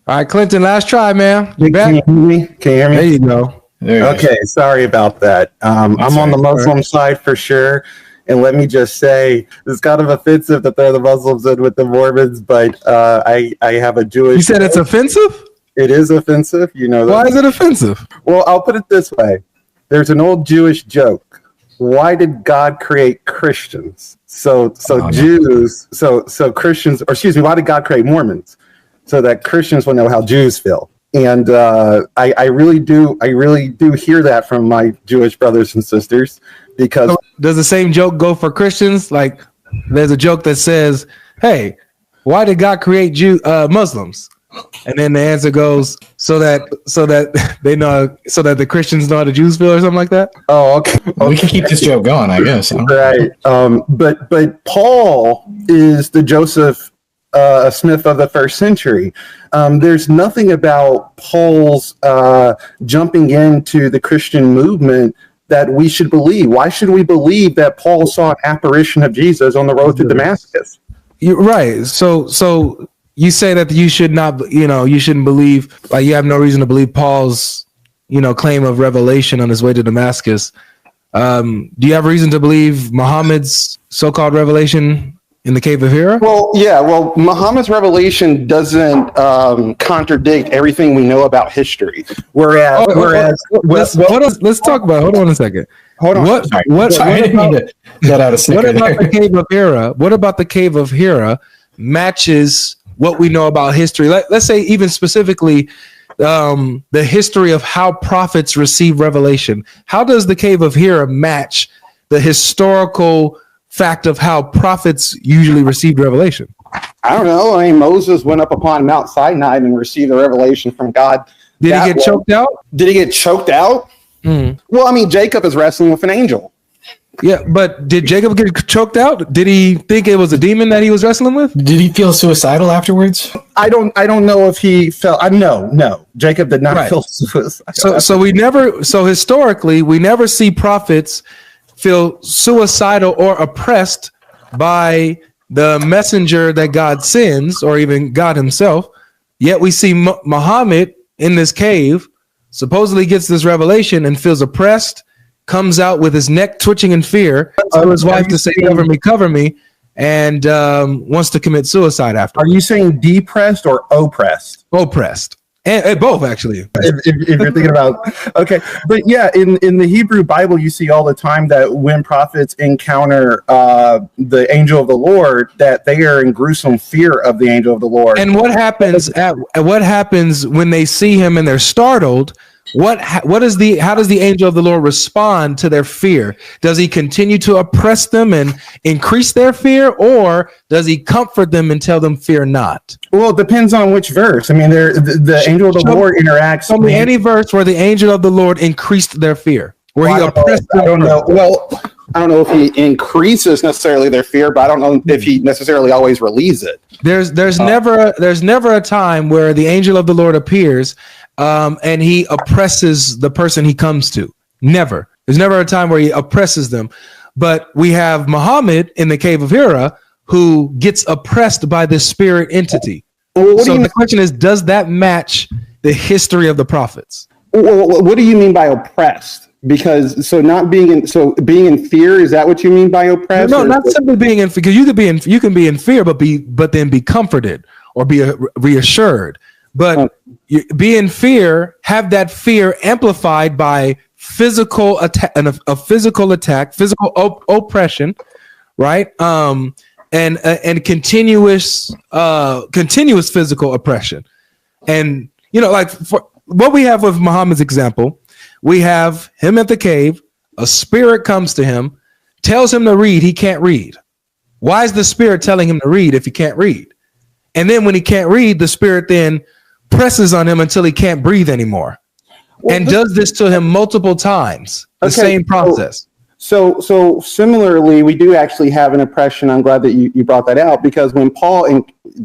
All right, Clinton, last try, man. You Can you hear me? Can you hear me? There you go. Okay, sorry about that. I'm on the Muslim side for sure. And let me just say, it's kind of offensive that they're the Muslims in with the Mormons, but I have a Jewish... You said it's offensive? It is offensive. You know that. Why is it offensive? Well, I'll put it this way. There's an old Jewish joke. Why did God create Christians? So Christians, or excuse me, why did God create Mormons? So that Christians will know how Jews feel. And I really do hear that from my Jewish brothers and sisters, because... So does the same joke go for Christians? Like, there's a joke that says, hey, why did God create Muslims? And then the answer goes, so that they know, so that the Christians know how the Jews feel, or something like that. Oh, okay. Well, we can keep this joke going, I guess. Right. But Paul is the Joseph Smith of the first century. There's nothing about Paul's jumping into the Christian movement that we should believe. Why should we believe that Paul saw an apparition of Jesus on the road to Damascus? You're right. So you say that you should not, you shouldn't believe, like, you have no reason to believe Paul's, claim of revelation on his way to Damascus. Do you have reason to believe Muhammad's so-called revelation in the cave of Hira? Well, yeah. Well, Muhammad's revelation doesn't contradict everything we know about history. Let's talk about. Hold on a second. Hold on. What about the cave of Hira? What about the cave of Hira matches what we know about history? Let's say even specifically the history of how prophets receive revelation. How does the cave of Hira match the historical fact of how prophets usually received revelation? I don't know. I mean, Moses went up upon Mount Sinai and received the revelation from God. Did he get choked out? Did he get choked out? Mm. Well, I mean, Jacob is wrestling with an angel. Yeah, but did Jacob get choked out? Did he think it was a demon that he was wrestling with? Did he feel suicidal afterwards? I don't know if he felt. No, Jacob did not feel suicidal. So historically, we never see prophets feel suicidal or oppressed by the messenger that God sends, or even God himself. Yet we see Muhammad in this cave, supposedly gets this revelation and feels oppressed, comes out with his neck twitching in fear, to his wife to say, cover me, and wants to commit suicide after. Are you saying depressed or oppressed? Oppressed. And both, actually. If you're thinking about, okay. But yeah, in the Hebrew Bible, you see all the time that when prophets encounter the angel of the Lord, that they are in gruesome fear of the angel of the Lord. And what happens when they see him and they're startled? How does the angel of the Lord respond to their fear? Does he continue to oppress them and increase their fear, or does he comfort them and tell them, fear not? Well, it depends on which verse. I mean, the angel of the Lord interacts. Show me any verse where the angel of the Lord increased their fear, where he oppressed them. I don't know. Well, I don't know if he increases necessarily their fear, but I don't know if he necessarily always relieves it. There's never a time where the angel of the Lord appears and he oppresses the person he comes to. Never. There's never a time where he oppresses them. But we have Muhammad in the cave of Hira who gets oppressed by this spirit entity. Well, so the question is, does that match the history of the prophets? What do you mean by oppressed? Because being in fear, is that what you mean by oppressed? No, not simply being in fear. Because you can be in fear, but then be comforted or be reassured. But be in fear, have that fear amplified by physical attack, physical oppression, right? And continuous physical oppression. And like for what we have with Muhammad's example, we have him at the cave. A spirit comes to him, tells him to read. He can't read. Why is the spirit telling him to read if he can't read? And then when he can't read, the spirit then presses on him until he can't breathe anymore, and does this to him multiple times. The same process. So similarly, we do actually have an oppression. I'm glad that you brought that out, because when Paul, and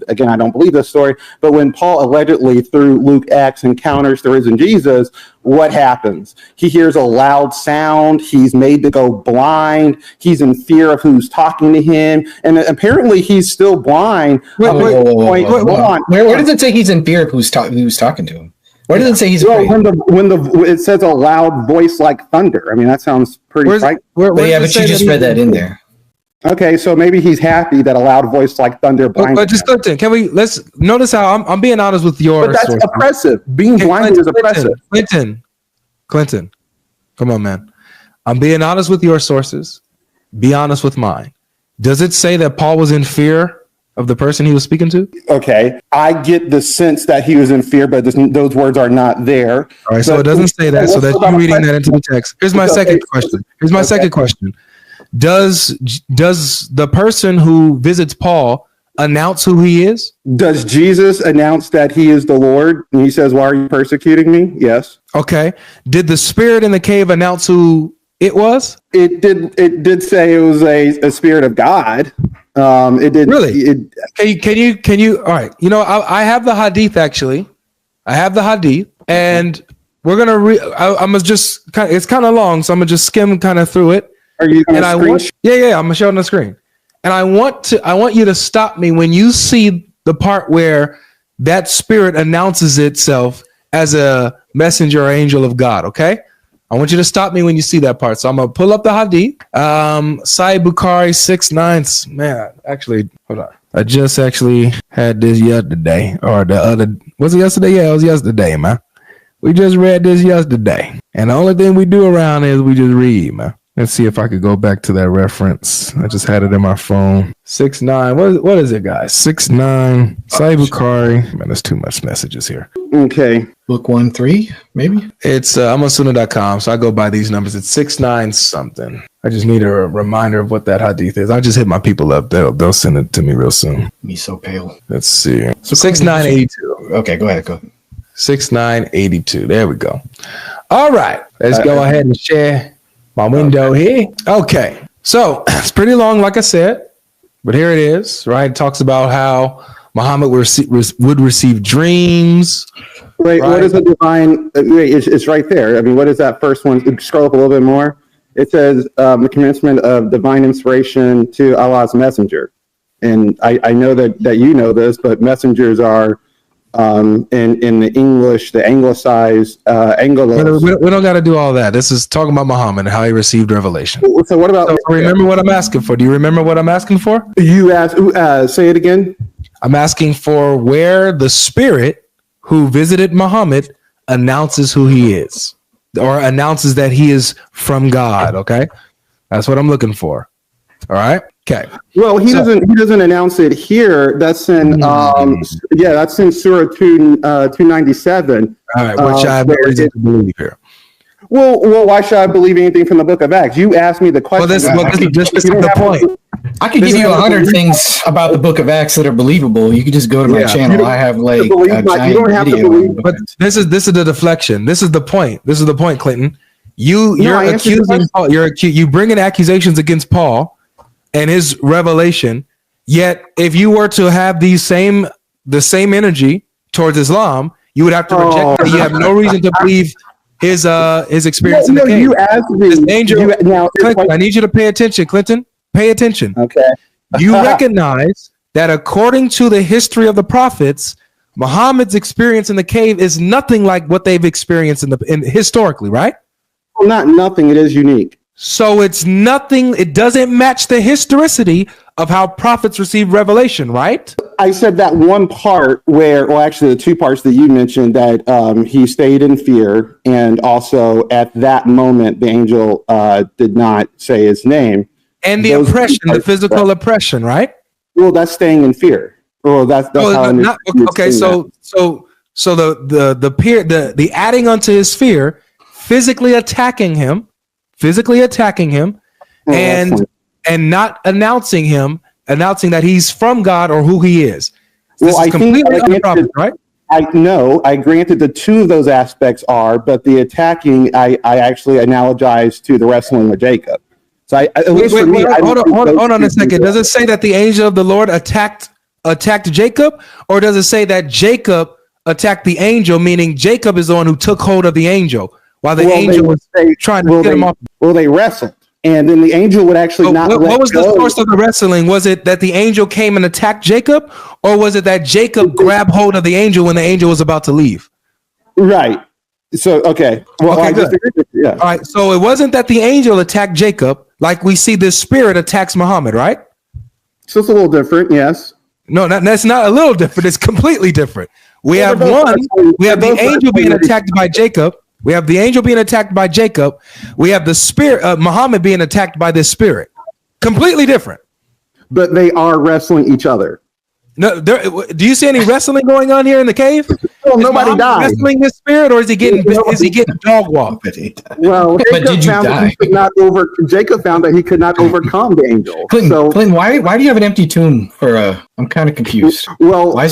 again, I don't believe this story, but when Paul allegedly through Luke Acts encounters the risen Jesus, what happens? He hears a loud sound. He's made to go blind. He's in fear of who's talking to him, and apparently he's still blind. Where does it say he's in fear of who's talking to him? Where does it say he's afraid? When it says a loud voice like thunder. I mean, that sounds pretty frightening. But you just read that in there. Okay, so maybe he's happy that a loud voice like thunder blinded. But just Clinton, let's notice how I'm being honest with your. But that's sources. oppressive. Being blinded is oppressive. Clinton, come on, man. I'm being honest with your sources. Be honest with mine. Does it say that Paul was in fear of the person he was speaking to? Okay, I get the sense that he was in fear, but those words are not there. All right, so it doesn't say that. So that you're reading that into the text. Here's my second question. Does the person who visits Paul announce who he is? Does Jesus announce that he is the Lord? And he says, "Why are you persecuting me?" Yes. Okay. Did the spirit in the cave announce who it was? It did say it was a spirit of God. It did. Really? Can you? All right. You know, I have the hadith actually. I have the hadith, and we're gonna I'm gonna just it's kind of long, so I'm gonna just skim kind of through it. Are you going to Yeah, I'm gonna show it on the screen. And I want you to stop me when you see the part where that spirit announces itself as a messenger or angel of God, okay? I want you to stop me when you see that part. So I'm gonna pull up the hadith. Sahih Bukhari 6-9. Man, actually, hold on. I just actually had this yesterday, or the other. Was it yesterday? Yeah, it was yesterday, man. We just read this yesterday, and the only thing we do around is we just read, man. Let's see if I could go back to that reference. I just had it in my phone. 6-9. What is it, guys? 6-9. Sahih Bukhari. Man, there's too much messages here. Okay. Book 1-3, maybe? It's I'm on Sunnah.com, so I go by these numbers. It's 6-9 something. I just need a reminder of what that hadith is. I just hit my people up. They'll send it to me real soon. Me so pale. Let's see. So 6-9-82. Okay, go ahead. 6-9-82. There we go. All right. Let's go ahead and share my window here. Okay. So it's pretty long, like I said, but here it is, right? It talks about how Muhammad would receive dreams. Wait, right? What is the divine? Wait, it's right there. I mean, what is that first one? Scroll up a little bit more. It says the commencement of divine inspiration to Allah's messenger. And I know that you know this, but messengers are in the English, the anglicized Angelos. We don't got to do all that. This is talking about Muhammad and how he received revelation. So what about? So remember what I'm asking for. Do you remember what I'm asking for? You asked. Say it again. I'm asking for where the spirit who visited Muhammad announces who he is, or announces that he is from God. Okay, that's what I'm looking for. All right. Okay. Well, he doesn't announce it here. That's in that's in Surah 297. All right, which I have no reason to believe here. Well, why should I believe anything from the Book of Acts? You asked me the question. This is the point. I could give you 100 things about the Book of Acts that are believable. You could just go to my channel. I have like you don't have to believe. But this is the deflection. This is the point. This is the point, Clinton. You're accusing Paul. You bring in accusations against Paul and his revelation. Yet, if you were to have the same energy towards Islam, you would have to reject it. You have no reason to believe his experience in the cave. You asked me. Clinton, I need you to pay attention, Clinton. Pay attention. Okay. You recognize that according to the history of the prophets, Muhammad's experience in the cave is nothing like what they've experienced historically, right? Well, not nothing. It is unique. So it's nothing. It doesn't match the historicity of how prophets receive revelation, right? I said that one part where, well, actually the two parts that you mentioned, that he stayed in fear, and also at that moment the angel did not say his name. And the oppression, the physical oppression, right? Well, that's staying in fear. Well, that's how okay. So the adding unto his fear, physically attacking him, and not announcing that he's from God or who he is. This is completely unproper, right? I granted the two of those aspects are, but the attacking, I actually analogized to the wrestling with Jacob. So hold on a second. Does it say that the angel of the Lord attacked Jacob, or does it say that Jacob attacked the angel, meaning Jacob is the one who took hold of the angel while the angel was trying to get him off? Well, they wrestled, and then the angel would actually not. What was the source of the wrestling? Was it that the angel came and attacked Jacob, or was it that Jacob grabbed hold of the angel when the angel was about to leave? Right. So, okay. Well, okay, I disagree with you. Yeah. All right. So it wasn't that the angel attacked Jacob like we see this spirit attacks Muhammad, right? So it's a little different, yes. No, that's not a little different. It's completely different. We have the angel being attacked by Jacob. We have the angel being attacked by Jacob. We have the spirit of Muhammad being attacked by this spirit. Completely different. But they are wrestling each other. No, do you see any wrestling going on here in the cave? Well, nobody died. Wrestling this spirit, or is he getting dog walked? Well, but did you die? Jacob found that he could not overcome the angel. Clinton, why do you have an empty tomb for I'm kind of confused. Well, that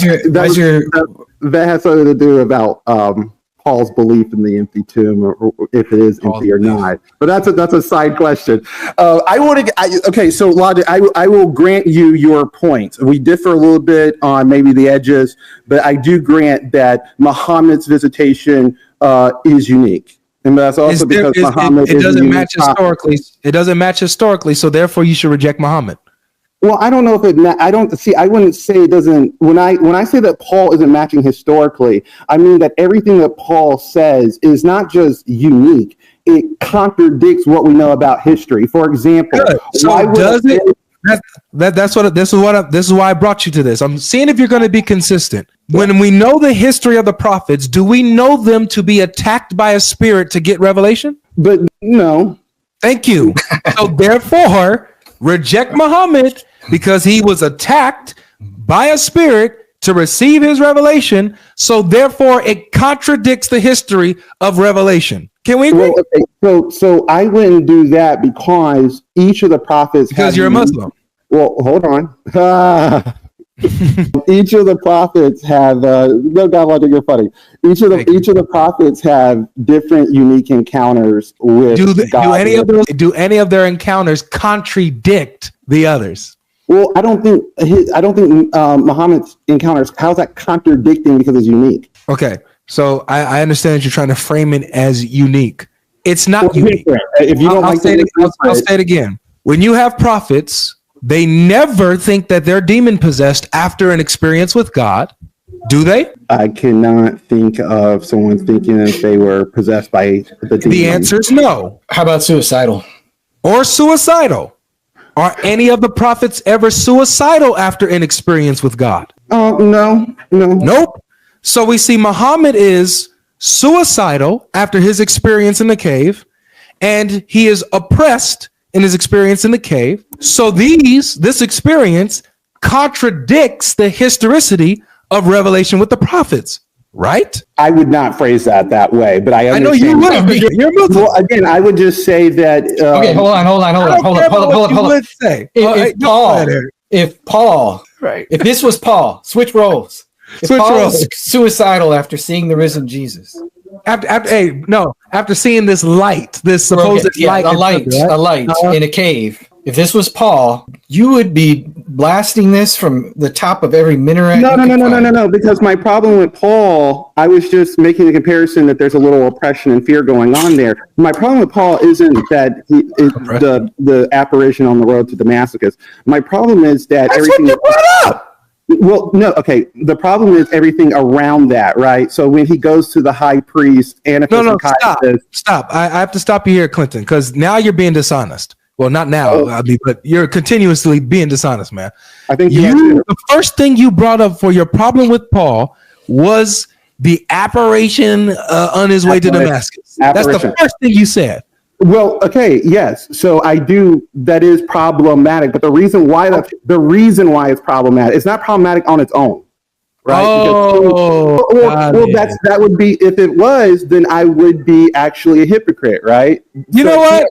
has something to do about Paul's belief in the empty tomb, or if it is empty or not. But that's a side question. So Logic, I will grant you your point. We differ a little bit on maybe the edges, but I do grant that Muhammad's visitation is unique. And that's also because Muhammad it doesn't match historically. It doesn't match historically, so therefore you should reject Muhammad. Well, I don't know if I wouldn't say it doesn't. When I say that Paul isn't matching historically, I mean that everything that Paul says is not just unique; it contradicts what we know about history. For example, so does it? This is why I brought you to this. I'm seeing if you're going to be consistent. When we know the history of the prophets, do we know them to be attacked by a spirit to get revelation? But no. Thank you. So therefore, reject Muhammad, because he was attacked by a spirit to receive his revelation. So therefore, it contradicts the history of revelation. Can we agree? Well, okay. So I wouldn't do that because each of the prophets. Because you're a Muslim. Well, hold on. Each of the prophets have no GodLogic, you're funny. Each of the prophets have different unique encounters with God. Do any of their encounters contradict the others? Well, I don't think Muhammad's encounters, how's that contradicting because it's unique? Okay, so I understand that you're trying to frame it as unique. It's not unique. If you don't I'll say it again. When you have prophets, they never think that they're demon possessed after an experience with God, do they? I cannot think of someone thinking that they were possessed by the demon. The answer is no. How about suicidal? Or suicidal? Are any of the prophets ever suicidal after an experience with God? No. Nope. So we see Muhammad is suicidal after his experience in the cave, and he is oppressed in his experience in the cave. So this experience contradicts the historicity of revelation with the prophets, right? I would not phrase that way, but I know you would. You're Muslim. Well, again, I would just say that. Okay, hold on. If Paul, right? If this was Paul, switch roles. If Paul was suicidal after seeing the risen Jesus. After seeing this light, this supposed light, a light in a cave. If this was Paul, you would be blasting this from the top of every minaret. No. Because my problem with Paul, I was just making the comparison that there's a little oppression and fear going on there. My problem with Paul isn't that the apparition on the road to Damascus. My problem is that everything. What you brought up. Well, no, okay. The problem is everything around that, right? So when he goes to the high priest, stop. I have to stop you here, Clinton, because now you're being dishonest. Well, not now, but you're continuously being dishonest, man. I think the first thing you brought up for your problem with Paul was the apparition on his way to Damascus. That's the first thing you said. Well, okay, yes. So I do. That is problematic, but the reason why it's problematic, it's not problematic on its own, right? That would be, if it was, then I would be actually a hypocrite, right? You know what?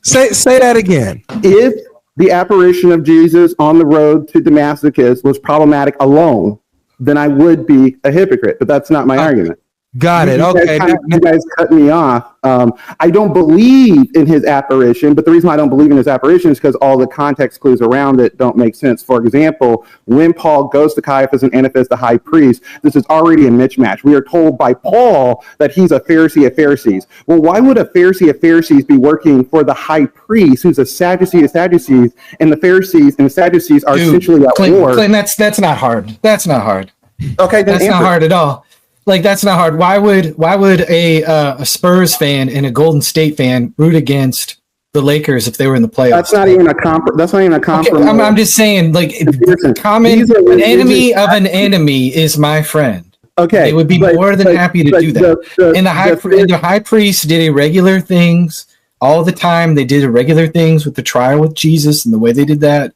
Say that again. If the apparition of Jesus on the road to Damascus was problematic alone, then I would be a hypocrite. But that's not my argument. Got it. Okay. You guys cut me off. I don't believe in his apparition, but the reason why I don't believe in his apparition is because all the context clues around it don't make sense. For example, when Paul goes to Caiaphas and Annas, the high priest, this is already a mismatch. We are told by Paul that he's a Pharisee of Pharisees. Well, why would a Pharisee of Pharisees be working for the high priest, who's a Sadducee of Sadducees, and the Pharisees and the Sadducees are essentially at war? Clinton, that's not hard. That's not hard. Okay, that's not hard at all. Like, that's not hard. Why would a Spurs fan and a Golden State fan root against the Lakers if they were in the playoffs? That's not even a compromise. Okay, I'm just saying, like, an enemy of an enemy is my friend. Okay, they would be more than happy to do that. The high priest did irregular things all the time. They did irregular things with the trial with Jesus and the way they did that.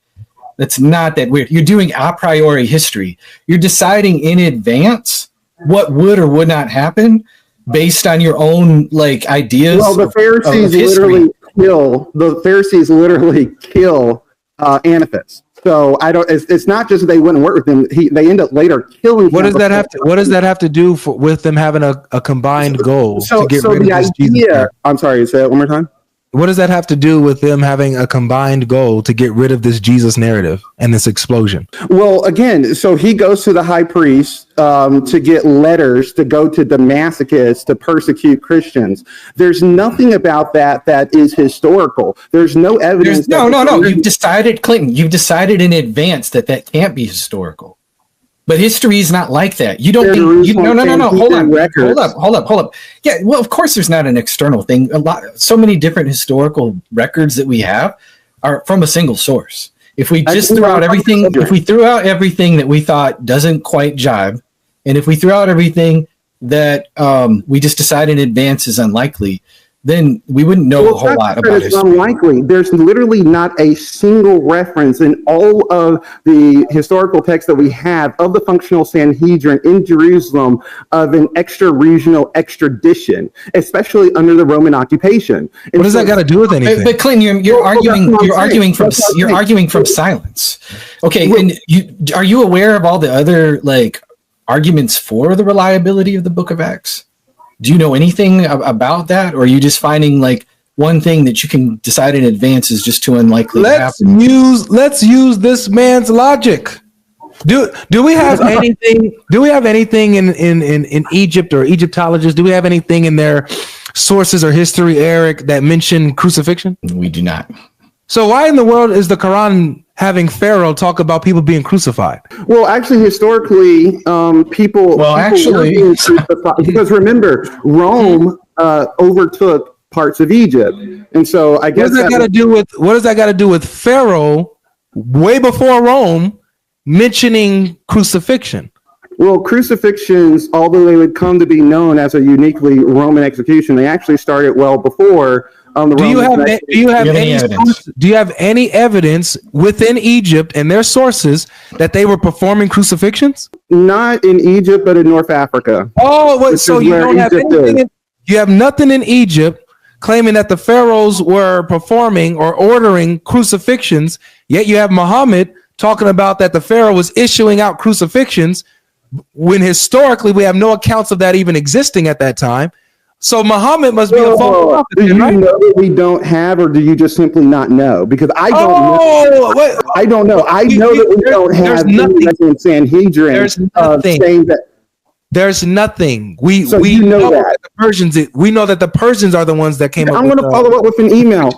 That's not that weird. You're doing a priori history. You're deciding in advance what would or would not happen based on your own like ideas. Well, the Pharisees literally kill Antipas. So I don't. It's not just that they wouldn't work with him. They end up later killing. What does that have to do with them having a combined goal to get rid of this Jesus? I'm sorry. Say it one more time. What does that have to do with them having a combined goal to get rid of this Jesus narrative and this explosion? Well, again, so he goes to the high priest to get letters to go to Damascus to persecute Christians. There's nothing about that is historical. There's no evidence. No. You've decided, Clinton. You've decided in advance that can't be historical. But history is not like that. You don't think no. Hold up. Yeah, well, of course there's not an external thing. So many different historical records that we have are from a single source. If we just threw out everything that we thought doesn't quite jive, and if we threw out everything that we just decide in advance is unlikely, then we wouldn't know a whole lot about it. It's unlikely. There's literally not a single reference in all of the historical texts that we have of the functional Sanhedrin in Jerusalem of an extra-regional extradition, especially under the Roman occupation. What does that got to do with anything? But Clinton, you're arguing from silence. Okay, and are you aware of all the other like arguments for the reliability of the Book of Acts? Do you know anything about that, or are you just finding like one thing that you can decide in advance is just too unlikely to happen? Let's use this man's logic. Do we have anything? Do we have anything in Egypt or Egyptologists? Do we have anything in their sources or history, Eric, that mention crucifixion? We do not. So why in the world is the Quran having Pharaoh talk about people being crucified? Well, actually, historically, people were being crucified because remember, Rome overtook parts of Egypt, and so I guess what does that got to do with Pharaoh way before Rome mentioning crucifixion? Well, crucifixions, although they would come to be known as a uniquely Roman execution, they actually started well before. Do you have any evidence within Egypt and their sources that they were performing crucifixions? Not in Egypt, but in North Africa. Oh, so you don't have anything? You have nothing in Egypt claiming that the pharaohs were performing or ordering crucifixions, yet you have Muhammad talking about that the pharaoh was issuing out crucifixions when historically we have no accounts of that even existing at that time. So Muhammad must be a false prophet. Do you know that we don't have, or do you just simply not know? Because I don't know. I don't know. I know that we don't have nothing in Sanhedrin. There's nothing. Saying that. There's nothing. We know that the Persians. We know that the Persians are the ones that came up. I'm going to follow up with an email.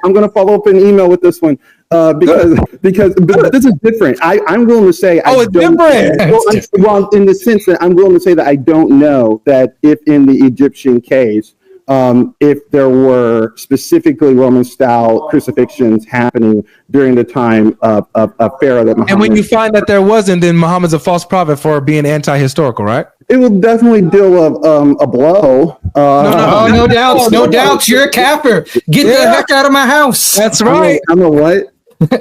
With this one because this is different. I'm willing to say. It's different. Well, in the sense that I'm willing to say that I don't know that if in the Egyptian case, if there were specifically Roman-style crucifixions happening during the time of Pharaoh that Muhammad. And when you find that there wasn't, then Muhammad's a false prophet for being anti-historical, right? It will definitely deal a blow. No doubts. You're a kafir. Get the heck out of my house. That's right. I'm a what?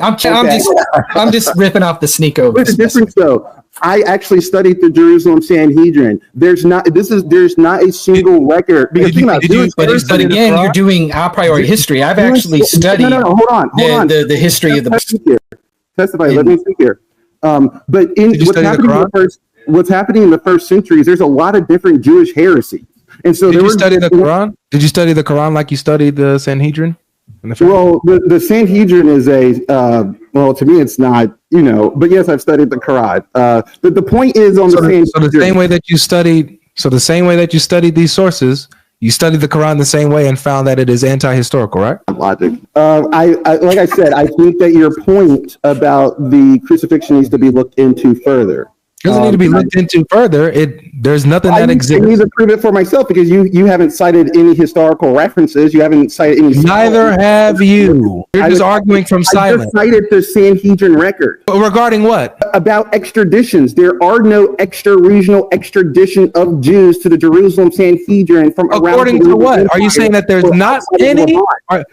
I'm just ripping off the Sneeko. What's the difference though? I actually studied the Jerusalem Sanhedrin. There's not a single record because but again, you're doing a priori history. I've actually studied. No, hold on. The history of the. Testify. Let me speak here. But what's happening in the first centuries, there's a lot of different Jewish heresies. And so did you study the Quran? Did you study the Quran like you studied the Sanhedrin? Well, the Sanhedrin is well, to me, it's not, but yes, I've studied the Quran. But the point is on the Sanhedrin. So the same way that you studied these sources, you studied the Quran the same way and found that it is anti-historical, right? Logic. I like I said, I think that your point about the crucifixion needs to be looked into further. It doesn't need to be looked into further. There's nothing that exists. I need to prove it for myself because you haven't cited any historical references. You haven't cited any. Neither have you. You're just arguing from silence. I just cited the Sanhedrin record. But regarding what? About extraditions. There are no extra-regional extradition of Jews to the Jerusalem Sanhedrin from around. According to what? Are you saying that there's not any?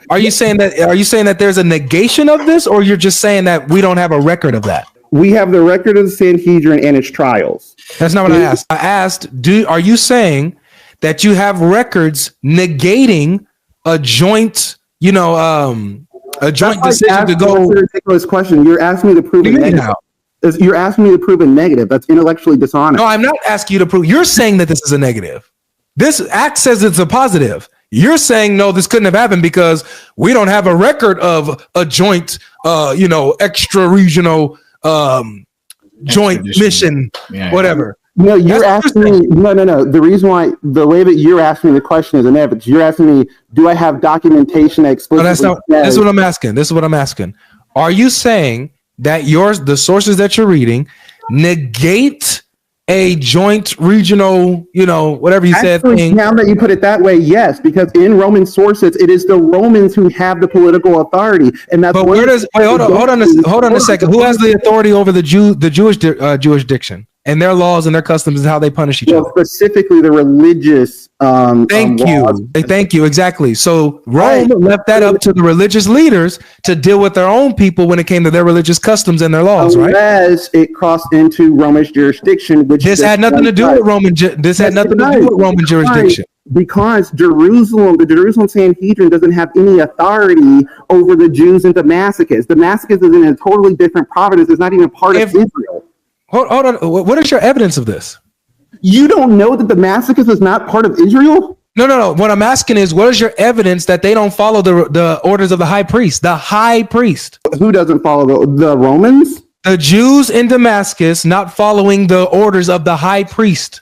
Are you saying that there's a negation of this, or you're just saying that we don't have a record of that? We have the record of the Sanhedrin and its trials. That's not what I asked. I asked, are you saying that you have records negating a joint, a joint decision to go? That's a ridiculous question. You're asking me to prove a negative. You're asking me to prove a negative. That's intellectually dishonest. No, I'm not asking you to prove. You're saying that this is a negative. This act says it's a positive. You're saying, no, this couldn't have happened because we don't have a record of a joint, extra-regional joint mission, whatever. No, you're asking me. No. The reason why, the way that you're asking me the question is an evidence. You're asking me, do I have documentation that explicitly? No, this is what I'm asking. This is what I'm asking. Are you saying that the sources that you're reading negate a joint regional, whatever you said thing? Now that you put it that way, yes, because in Roman sources, it is the Romans who have the political authority, and that's. But where does? Wait, hold on a second. Who has the authority over the Jewish jurisdiction and their laws and their customs and how they punish each other? Specifically, the religious. Thank you. Exactly. So Rome left that up to the religious leaders to deal with their own people when it came to their religious customs and their laws, right? Unless it crossed into Romish jurisdiction, which this had nothing to do with Roman. This had nothing to do with Roman jurisdiction. Because the Jerusalem Sanhedrin doesn't have any authority over the Jews in Damascus. Damascus is in a totally different province. It's not even part of Israel. Hold on. What is your evidence of this? You don't know that Damascus is not part of Israel? No. What I'm asking is, what is your evidence that they don't follow the orders of the high priest? The high priest. Who doesn't follow the Romans? The Jews in Damascus not following the orders of the high priest,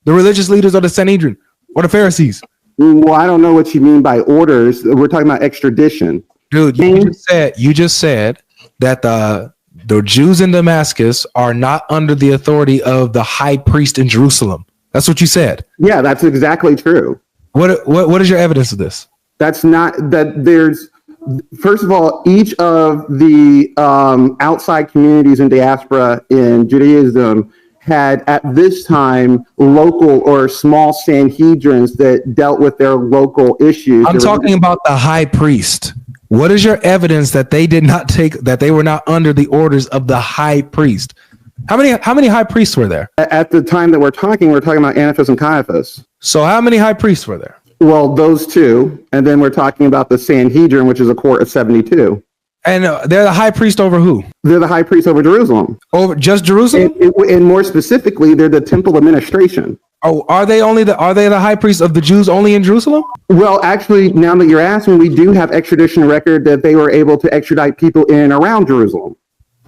the religious leaders of the Sanhedrin or the Pharisees. Well, I don't know what you mean by orders. We're talking about extradition. Dude, you just said that the Jews in Damascus are not under the authority of the high priest in Jerusalem. That's what you said. Yeah, that's exactly true. What is your evidence of this? That's not that there's. First of all, each of the outside communities in diaspora in Judaism had at this time local or small Sanhedrins that dealt with their local issues. I'm talking about the high priest. What is your evidence that they did not that they were not under the orders of the high priest? How many high priests were there? At the time that we're talking about Antipas and Caiaphas. So how many high priests were there? Well, those two, and then we're talking about the Sanhedrin, which is a court of 72. And they're the high priest over who? They're the high priest over Jerusalem. Over just Jerusalem? And more specifically, they're the temple administration. Oh, are they the high priests of the Jews only in Jerusalem? Well, actually, now that you're asking, we do have extradition record that they were able to extradite people in and around Jerusalem,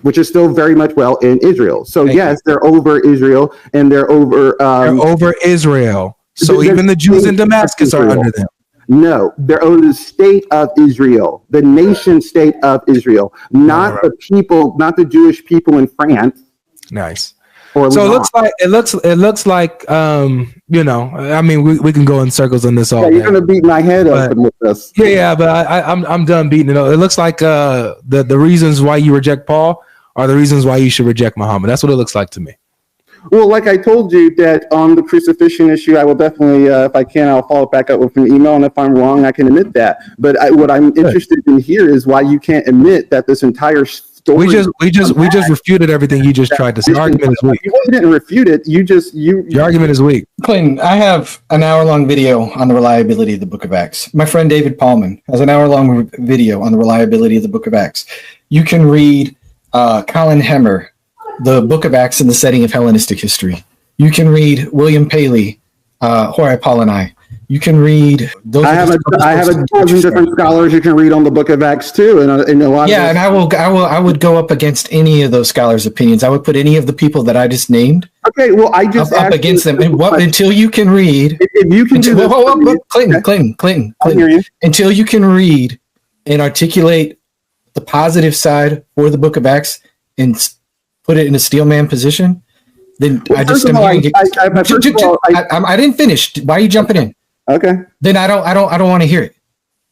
which is still very much in Israel. So yes, they're over Israel and they're over. They're over Israel. So even the Jews in Damascus are under them. No, they're over the state of Israel, the nation state of Israel, not the people, not the Jewish people in France. Nice. So it looks like I mean, we can go in circles on this all day. You're gonna beat my head up with this. Yeah, but I'm done beating it up. It looks like the reasons why you reject Paul are the reasons why you should reject Muhammad. That's what it looks like to me. Well, like I told you, that on the crucifixion issue, I will definitely, if I can, I'll follow back up with an email, and if I'm wrong, I can admit that. But what I'm interested in here is why you can't admit that this entire story. We just refuted everything you just tried to say. Your argument is weak. You didn't refute it. Your argument is weak. Clinton, I have an hour-long video on the reliability of the Book of Acts. My friend David Paulman has an hour-long video on the reliability of the Book of Acts. You can read Colin Hemmer, The Book of Acts in the Setting of Hellenistic History. You can read William Paley, Horai Apolloni. You can read those. I have a dozen different scholars you can read on the Book of Acts too, and a lot. Yeah, and I would go up against any of those scholars' opinions. I would put any of the people that I just named. Okay, well, I just up against them, and until you can read. If you can do this, Clinton. Until you can read and articulate the positive side for the Book of Acts and put it in a steelman position, then I didn't finish. Why are you jumping in? Okay. Then I don't want to hear it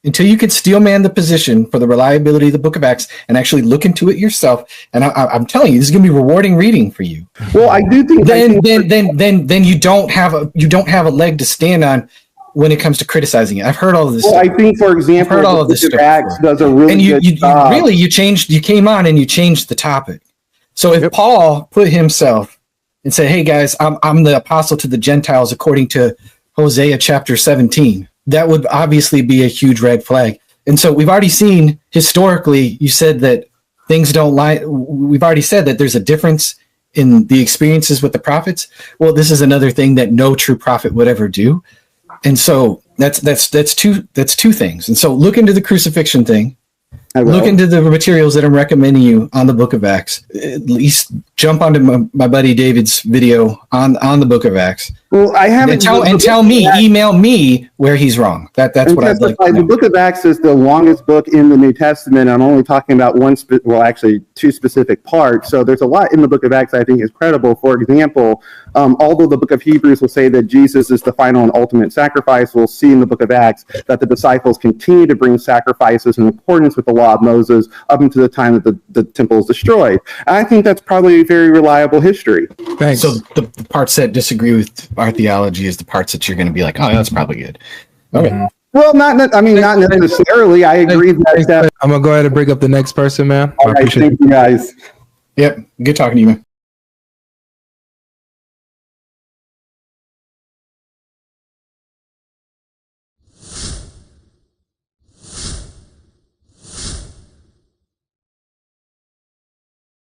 until you can steelman the position for the reliability of the Book of Acts and actually look into it yourself. And I'm telling you, this is going to be rewarding reading for you. Well, I do think then you don't have a leg to stand on when it comes to criticizing it. I've heard all of this. Well, stuff. I think, for example, all of this stuff Acts does a really good job. You came on and you changed the topic. So if Paul put himself and said, "Hey guys, I'm the apostle to the Gentiles according to Hosea chapter 17," that would obviously be a huge red flag. And so we've already seen historically, you said that things don't lie. We've already said that there's a difference in the experiences with the prophets. Well, this is another thing that no true prophet would ever do. And so that's two things. And so look into the crucifixion thing. Look into the materials that I'm recommending you on the Book of Acts. At least jump onto my buddy David's video on the Book of Acts. Well, I haven't. Email me where he's wrong. That's what I'd like to know. The Book of Acts is the longest book in the New Testament. I'm only talking about two specific parts. So there's a lot in the Book of Acts I think is credible. For example, although the Book of Hebrews will say that Jesus is the final and ultimate sacrifice, we'll see in the Book of Acts that the disciples continue to bring sacrifices in accordance with the law of Moses up until the time that the temple is destroyed. And I think that's probably a very reliable history. Thanks. So the parts that disagree with our theology is the parts that you're going to be like, oh, that's probably good. Okay. Mm-hmm. Well, not necessarily. I agree that. I'm gonna go ahead and bring up the next person, man. All right, thank you guys. Yep. Good talking to you, man.